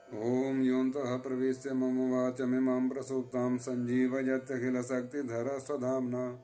ॐ योऽन्तः प्रविश्य मम वाचमिमां प्रसुप्तां सञ्जीवयत्यखिलशक्तिधरस्वधाम्ना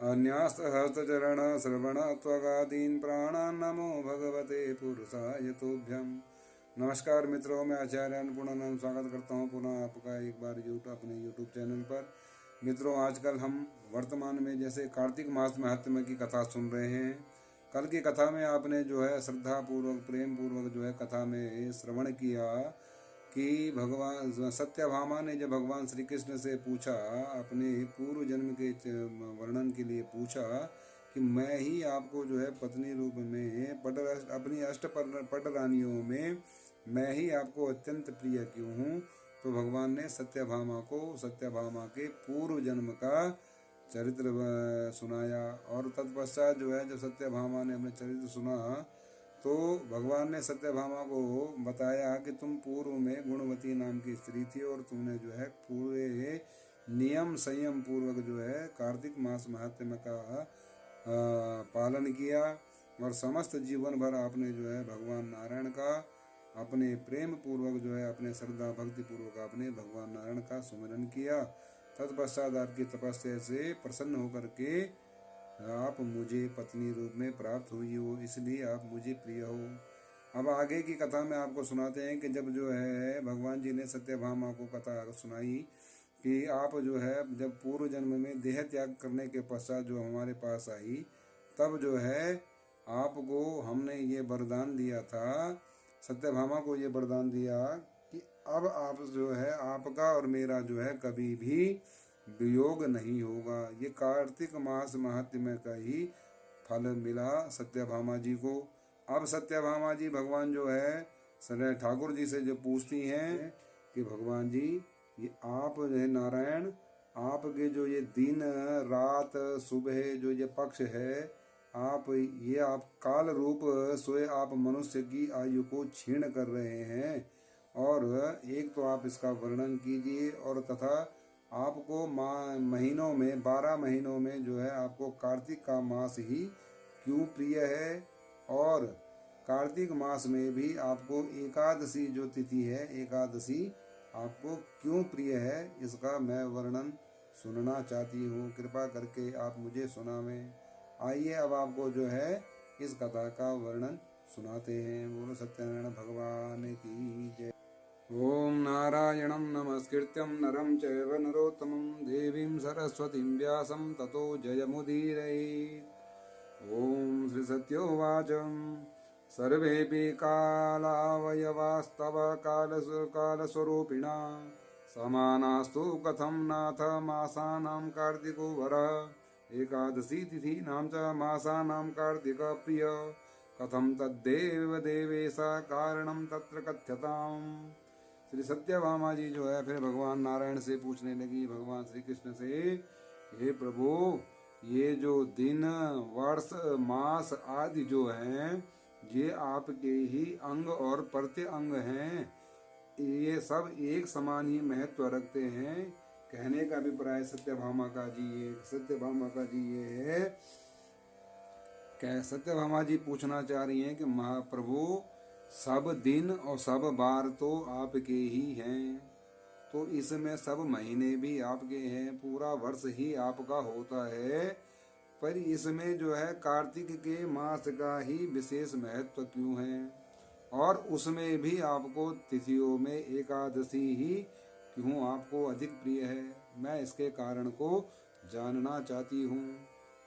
अन्यास्तहस्तचरणश्रवणत्वगादीन् प्राणान् नमो भगवते पुरुषाय तुभ्यं। नमस्कार मित्रों, मैं आचार्य अन्नपूर्णानंद स्वागत करता हूँ पुनः आपका एक बार अपने यूट्यूब चैनल पर। मित्रों, आजकल हम वर्तमान में जैसे कार्तिक मास महात्म्य की कथा सुन रहे हैं। कल की कथा में आपने जो है श्रद्धा पूर्वक प्रेम पूर्वक जो है कथा में श्रवण किया कि भगवान सत्यभामा ने जब भगवान श्री कृष्ण से पूछा, अपने पूर्व जन्म के वर्णन के लिए पूछा कि मैं ही आपको जो है पत्नी रूप में अपनी पट रानियों में मैं ही आपको अत्यंत प्रिय क्यों हूँ। तो भगवान ने सत्यभामा के पूर्व जन्म का चरित्र सुनाया। और तत्पश्चात जो है जब सत्यभामा ने अपने चरित्र सुना तो भगवान ने सत्यभामा को बताया कि तुम पूर्व में गुणवती नाम की स्त्री थी और तुमने जो है पूरे नियम संयम पूर्वक जो है कार्तिक मास महात्म्य का पालन किया और समस्त जीवन भर आपने जो है भगवान नारायण का अपने प्रेम पूर्वक जो है अपने श्रद्धा भक्ति पूर्वक आपने भगवान नारायण का सुमिरन किया। तत्पश्चात आपकी तपस्या से प्रसन्न होकर के आप मुझे पत्नी रूप में प्राप्त हुई हो, इसलिए आप मुझे प्रिय हो। अब आगे की कथा में आपको सुनाते हैं कि जब जो है भगवान जी ने सत्यभामा को कथा सुनाई कि आप जो है जब पूर्व जन्म में देह त्याग करने के पश्चात जो हमारे पास आई, तब जो है आपको हमने ये वरदान दिया था, सत्यभामा को ये वरदान दिया कि अब आप जो है आपका और मेरा जो है कभी भी वियोग नहीं होगा। ये कार्तिक मास महात्म्य का ही फल मिला सत्यभामा जी को। अब सत्यभामा जी भगवान जो है ठाकुर जी से जो पूछती हैं कि भगवान जी ये आप जो है नारायण, आपके जो ये दिन रात सुबह जो ये पक्ष है, आप काल रूप सोए आप मनुष्य की आयु को क्षीण कर रहे हैं। और एक तो आप इसका वर्णन कीजिए और तथा आपको महीनों में 12 महीनों में जो है आपको कार्तिक का मास ही क्यों प्रिय है, और कार्तिक मास में भी आपको एकादशी जो तिथि है एकादशी आपको क्यों प्रिय है, इसका मैं वर्णन सुनना चाहती हूँ। कृपा करके आप मुझे सुनावें। आइए अब आपको जो है इस कथा का वर्णन सुनाते हैं। बोलो सत्यनारायण भगवान की जय। ओम नारायणं नमस्कृत्यं नरं चैव नरोत्तमं देवीं सरस्वतीं व्यासं ततो जयमुदीरयेत्। ओम श्री सत्योवाच सर्वेऽपि कालावयवास्तव कालस्वरूपिणा समानास्तु कथं नाथ मासानां कार्तिको वरः एकादशी तिथीनां च मासानां कार्तिक प्रिय कथं तद्देव देवेश कारणं तत्र कथ्यताम्। श्री सत्यभामा जी जो है फिर भगवान नारायण से पूछने लगी, भगवान श्री कृष्ण से, हे प्रभु, ये जो दिन वर्ष मास आदि जो हैं ये आपके ही अंग और प्रत्यय अंग हैं, ये सब एक समान ही महत्व रखते हैं। कहने का अभिप्राय सत्यभामा का जी ये है। सत्यभामा जी पूछना चाह रही हैं कि महाप्रभु सब दिन और सब बार तो आपके ही हैं, तो इसमें सब महीने भी आपके हैं, पूरा वर्ष ही आपका होता है, पर इसमें जो है कार्तिक के मास का ही विशेष महत्व क्यों है, और उसमें भी आपको तिथियों में एकादशी ही क्यों आपको अधिक प्रिय है। मैं इसके कारण को जानना चाहती हूँ।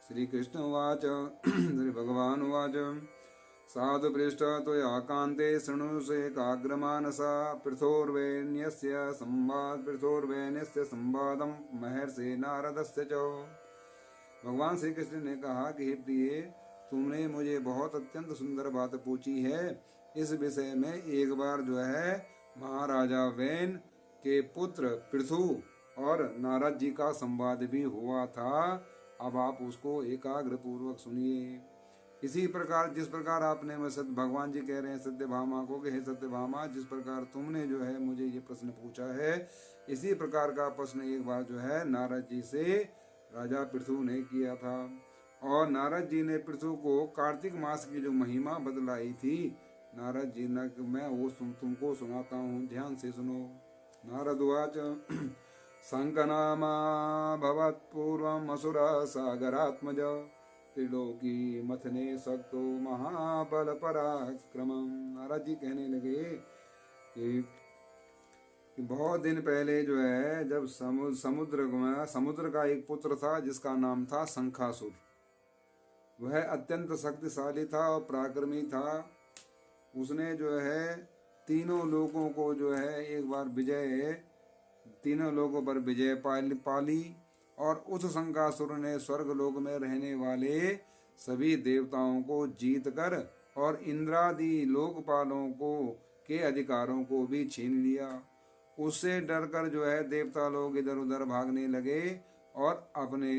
श्री कृष्ण उवाच श्री भगवान उवाच साधु पृष्ठ त्वया कान्ते शृणुषेकाग्रमानसा पृथोर्वेण्यस्य संवादं महर्षि नारदस्य च। भगवान श्री कृष्ण ने कहा कि हे प्रिय, तुमने मुझे बहुत अत्यंत सुंदर बात पूछी है। इस विषय में एक बार जो है महाराजा वैन के पुत्र पृथु और नारद जी का संवाद भी हुआ था। अब आप उसको एकाग्र पूर्वक सुनिए। इसी प्रकार जिस प्रकार आपने भगवान जी कह रहे हैं सत्यभामा को कि हे सत्यभामा, जिस प्रकार तुमने जो है मुझे ये प्रश्न पूछा है, इसी प्रकार का प्रश्न एक बार जो है नारद जी से राजा पृथु ने किया था। और नारद जी ने पृथु को कार्तिक मास की जो महिमा बतलाई थी नारद जी ने मैं वो तुमको सुनाता हूँ, ध्यान से सुनो। नारदुवाच शङ्खनामा भवत्पूर्वम् असुरा सागरात्मज त्रिलोकी मथने सक्तो महाबल पराक्रमम्। नारद जी कहने लगे कि बहुत दिन पहले जो है, जब समुद्र का एक पुत्र था जिसका नाम था शंखासुर। वह अत्यंत शक्तिशाली था और पराक्रमी था। उसने जो है तीनों लोगों को जो है एक बार तीनों लोगों पर विजय पाली और उस शंखासुर ने स्वर्ग लोक में रहने वाले सभी देवताओं को जीत कर और इंद्रादि लोकपालों को के अधिकारों को भी छीन लिया। उससे डरकर जो है देवता लोग इधर उधर भागने लगे और अपने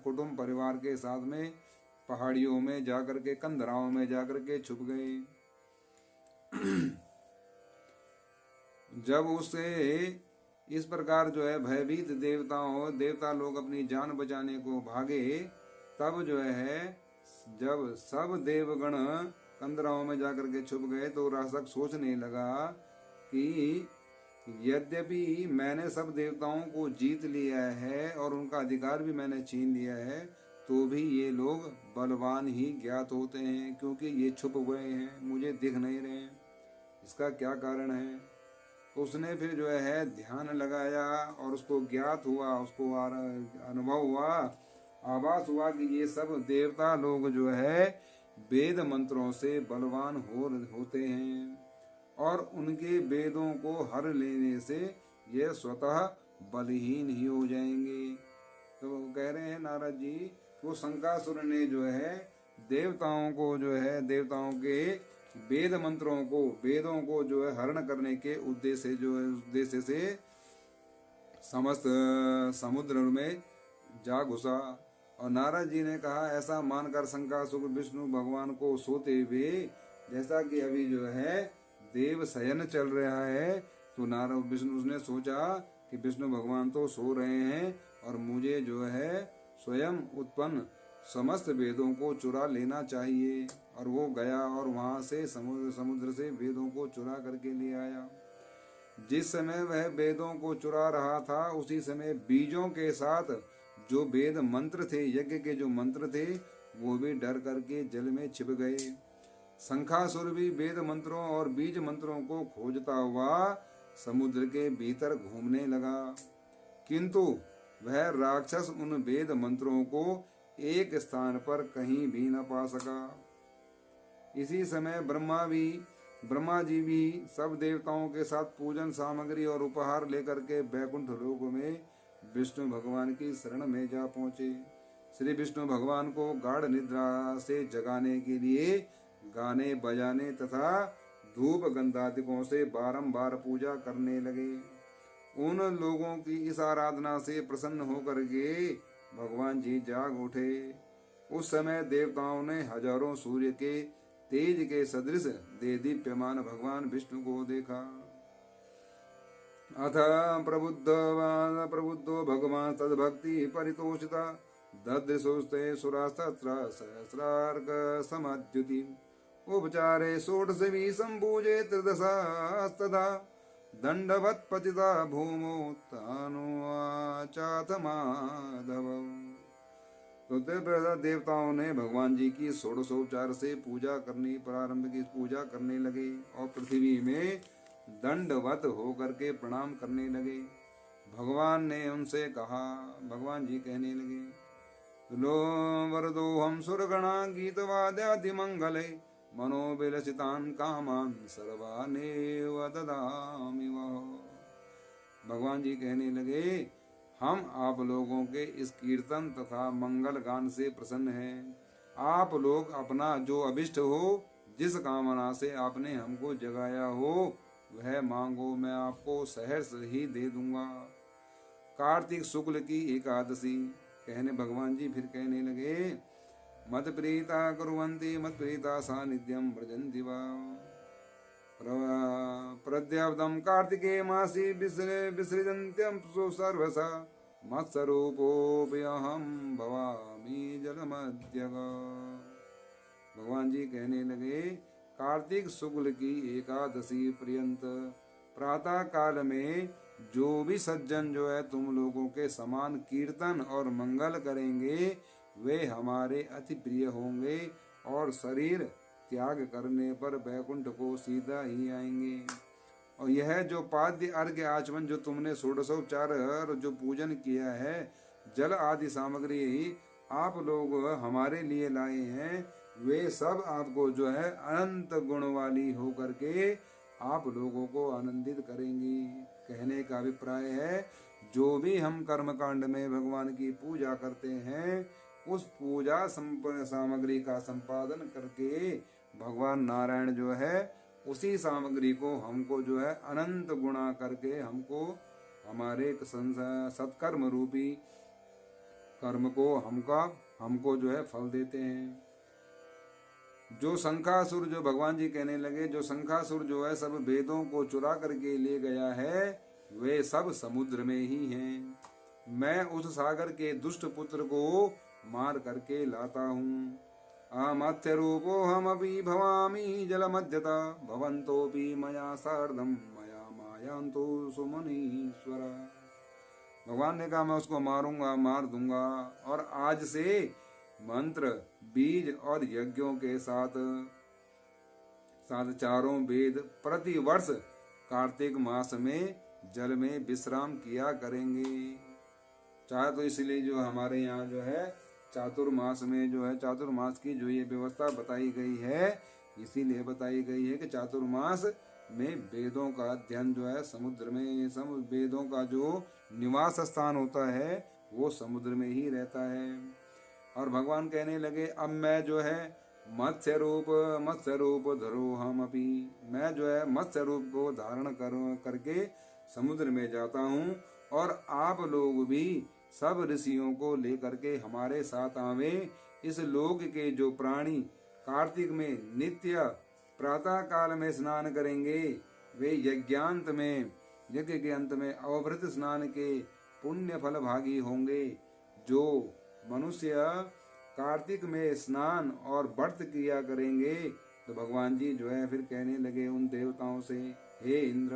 कुटुंब परिवार के साथ में पहाड़ियों में जाकर के, कंदराओं में जाकर के छुप गए। जब उससे इस प्रकार जो है भयभीत देवता लोग अपनी जान बचाने को भागे, तब जो है जब सब देवगण कंदराओं में जाकर के छुप गए तो राक्षस सोचने लगा कि यद्यपि मैंने सब देवताओं को जीत लिया है और उनका अधिकार भी मैंने छीन लिया है, तो भी ये लोग बलवान ही ज्ञात होते हैं, क्योंकि ये छुप गए हैं, मुझे दिख नहीं रहे हैं। इसका क्या कारण है? उसने फिर जो है ध्यान लगाया और उसको ज्ञात हुआ, उसको अनुभव हुआ, आभास हुआ कि ये सब देवता लोग जो है वेद मंत्रों से बलवान होते हैं और उनके वेदों को हर लेने से ये स्वतः बलहीन ही हो जाएंगे। तो कह रहे हैं नारद जी, वो शंखासुर ने जो है देवताओं के वेद मंत्रों को, वेदों को जो है हरण करने के उद्देश्य से समस्त समुद्र में जा घुसा। और नारद जी ने कहा, ऐसा मानकर शंखासुर विष्णु भगवान को सोते हुए, जैसा कि अभी जो है देव शयन चल रहा है, तो नारद विष्णु उसने सोचा कि विष्णु भगवान तो सो रहे हैं और मुझे जो है स्वयं उत्पन्न समस्त वेदों को चुरा लेना चाहिए। और वो गया और वहां से समुद्र से वेदों को चुरा करके ले आया। जिस समय वह वेदों को चुरा रहा था, उसी समय बीजों के साथ जो वेद मंत्र थे, यज्ञ के जो मंत्र थे, वो भी डर करके जल में छिप गए। शंखासुर भी वेद मंत्रों और बीज मंत्रों को खोजता हुआ समुद्र के भीतर घूमने लगा, किंतु वह राक्षस उन वेद मंत्रों को एक स्थान पर कहीं भी न पा सका। इसी समय ब्रह्मा जी भी सब देवताओं के साथ पूजन सामग्री और उपहार लेकर के बैकुंठ लोक में विष्णु भगवान की शरण में जा पहुंचे। श्री विष्णु भगवान को गाढ़ निद्रा से जगाने के लिए गाने बजाने तथा धूप गंधादिकों से बारंबार पूजा करने लगे। उन लोगों की इस आराधना से प्रसन्न होकर के भगवान जी जाग उठे। उस समय देवताओं ने हजारों सूर्य के तेज के सदृश देदीप्यमान भगवान विष्णु को देखा। अथ प्रबुद्धो भगवान तद्भक्ति परितोषिता ददृशोस्ते सुरास्तत्र सहस्रार्क समाद्युति उपचारे षोडशवी संपूजे त्रिदशास्तदा दंडवत् पतिता भूमौ तानुवाचाथ माधव। तो देवताओं ने भगवान जी की षोडशोपचार से पूजा करने लगे और पृथ्वी में दंडवत होकर के प्रणाम करने लगे। भगवान ने उनसे कहा, भगवान जी कहने लगे, लो वरदोहम सुरगणा गीतवाद्यादि मंगले मनोविलसितान कामान सर्वानेव ददामि वः। भगवान जी कहने लगे, हम आप लोगों के इस कीर्तन तथा मंगल गान से प्रसन्न हैं। आप लोग अपना जो अभिष्ट हो, जिस कामना से आपने हमको जगाया हो, वह मांगो, मैं आपको सहर्ष ही दे दूंगा। कार्तिक शुक्ल की एकादशी भगवान जी फिर कहने लगे, मत प्रीता कुर्वन्ति मत प्रीता सानिध्यम व्रजन्ति वा प्रद्याब्दं कार्तिके मासी विसृजन्त्यं सर्वसा मत्स्वरूपोऽप्यहं भवामि जलमध्यग। भगवान जी कहने लगे, कार्तिक शुक्ल की एकादशी पर्यंत प्रातः काल में जो भी सज्जन जो है तुम लोगों के समान कीर्तन और मंगल करेंगे वे हमारे अति प्रिय होंगे और शरीर त्याग करने पर वैकुंठ को सीधा ही आएंगे। और यह जो पाद्य अर्घ्य आचमन जो तुमने षोडशोपचार और जो पूजन किया है जल आदि सामग्री आप लोग हमारे लिए लाए हैं वे सब आपको जो है अनंत गुण वाली हो करके आप लोगों को आनंदित करेंगी। कहने का अभिप्राय है जो भी हम कर्मकांड में भगवान की पूजा करते हैं उस पूजा सामग्री का संपादन करके भगवान नारायण जो है उसी सामग्री को हमको जो है अनंत गुणा करके हमको हमारे सत्कर्म रूपी कर्म को हमको जो है फल देते हैं। जो शंखासुर जो भगवान जी कहने लगे जो शंखासुर जो है सब वेदों को चुरा करके ले गया है वे सब समुद्र में ही हैं। मैं उस सागर के दुष्ट पुत्र को मार करके लाता हूँ। अमत्य रूपो हमपि भवामि जलमध्यता भवन्तोऽपि मया सार्धम मया मायान्तु सुमनीश्वर। भगवान ने कहा मैं उसको मारूंगा मार दूंगा और आज से मंत्र बीज और यज्ञों के साथ चारों वेद प्रति वर्ष कार्तिक मास में जल में विश्राम किया करेंगे। चाहे तो इसलिए जो हमारे यहाँ जो है चातुर्मास में जो है चातुर्मास की जो ये व्यवस्था बताई गई है इसीलिए बताई गई है कि चातुर्मास में वेदों का अध्ययन जो है समुद्र में वेदों का जो निवास स्थान होता है वो समुद्र में ही रहता है। और भगवान कहने लगे अब मैं जो है मत्स्य रूप धरो हम अपी मैं जो है मत्स्य रूप को धारण करके समुद्र में जाता हूँ और आप लोग भी सब ऋषियों को लेकर के हमारे साथ आवे। इस लोक के जो प्राणी कार्तिक में नित्य प्रातः काल में स्नान करेंगे वे यज्ञ के अंत में अवभृत स्नान के पुण्य फल भागी होंगे। जो मनुष्य कार्तिक में स्नान और व्रत किया करेंगे तो भगवान जी जो है फिर कहने लगे उन देवताओं से हे इंद्र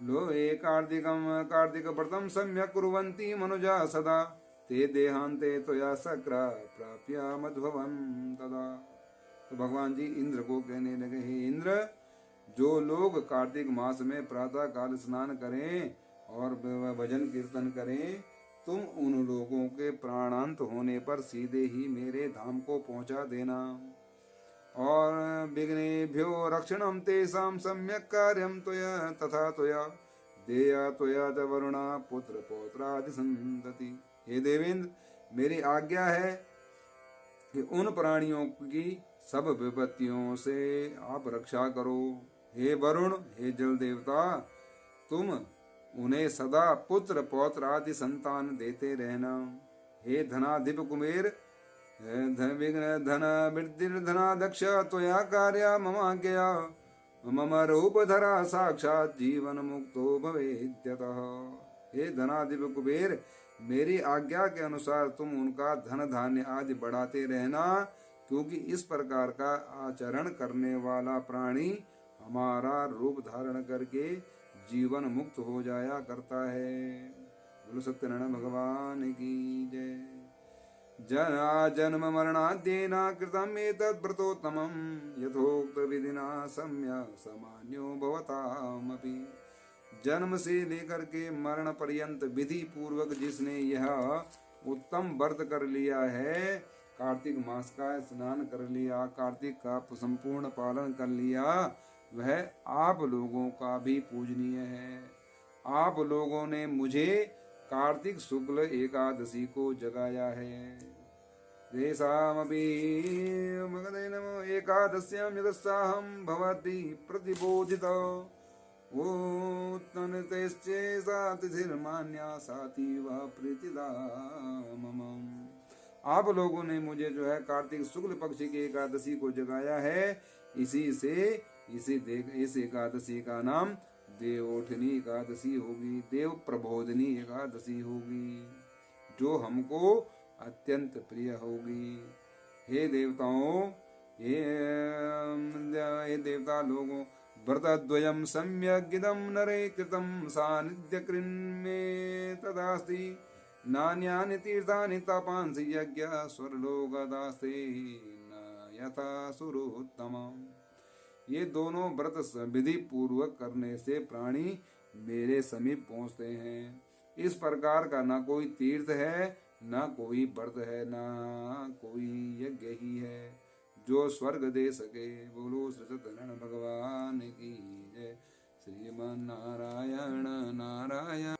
लो हे कार्तिक व्रतम सम्यक कुर्वन्ति मनुजा सदा ते देहांते त्वया सक्रा प्राप्य मध्ववं तदा। तो भगवान जी इंद्र को कहने लगे हे इंद्र जो लोग कार्तिक मास में प्रातः काल स्नान करें और भजन कीर्तन करें तुम उन लोगों के प्राणांत होने पर सीधे ही मेरे धाम को पहुंचा देना। और विघ्नेभ्यो रक्षणम तेषां सम्यक कार्यम त्वया तथा त्वया देया त्वया च वरुणा पुत्र पौत्रादि संतति। हे देवेंद्र मेरी आज्ञा है कि उन प्राणियों की सब विपत्तियों से आप रक्षा करो। हे वरुण हे जल देवता तुम उन्हें सदा पुत्र पौत्र आदि संतान देते रहना। हे धनाधिप कुबेर धन वृद्धिर्धनाध्यक्ष त्वया कार्या ममाज्ञया मम रूपधरा साक्षात जीवन मुक्तो भवेद्यतः। हे धनाधिप कुबेर मेरी आज्ञा के अनुसार तुम उनका धन धान्य आदि बढ़ाते रहना क्योंकि इस प्रकार का आचरण करने वाला प्राणी हमारा रूप धारण करके जीवन मुक्त हो जाया करता है। बोलो सत्यनारायण भगवान की जय। जन्म मरणाद्येना कृतम् एतद् व्रतोत्तमं यथोक्त विधिना सम्यक् समान्यो भवतामपि। जन्म से लेकर के मरण पर्यंत विधि पूर्वक जिसने यह उत्तम व्रत कर लिया है कार्तिक मास का स्नान कर लिया कार्तिक का संपूर्ण पालन कर लिया वह आप लोगों का भी पूजनीय है। आप लोगों ने मुझे कार्तिक शुक्ल एकादशी को जगाया है। तेषामपि मगधे नमो एकादश्यां यदस्साहं भवति प्रतिबोधितो उत्तनतेश्चेषा तिथिर्मान्या सातीव प्रीतिदा मम। आप लोगों ने मुझे जो है कार्तिक शुक्ल पक्ष की एकादशी को जगाया है इस एकादशी का नाम देवोठनी एकादशी होगी देव प्रबोधनी एकादशी होगी जो हमको अत्यंत प्रिय होगी। हे देवताओं ये देवता लोगों व्रतद्वयं सम्यगिदं नरे कृतं सानिध्यकृन्मे तदास्ति नान्यानि तीर्थानि तपांसि यज्ञ स्वर्लोकदास्ते न यथा सुरोत्तमम्। ये दोनों व्रत विधि पूर्वक करने से प्राणी मेरे समीप पहुँचते हैं। इस प्रकार का न कोई तीर्थ है, न कोई व्रत है, न कोई यज्ञ ही है जो स्वर्ग दे सके। बोलो श्री सत्यनारायण भगवान की जय। श्रीमन नारायण नारायण।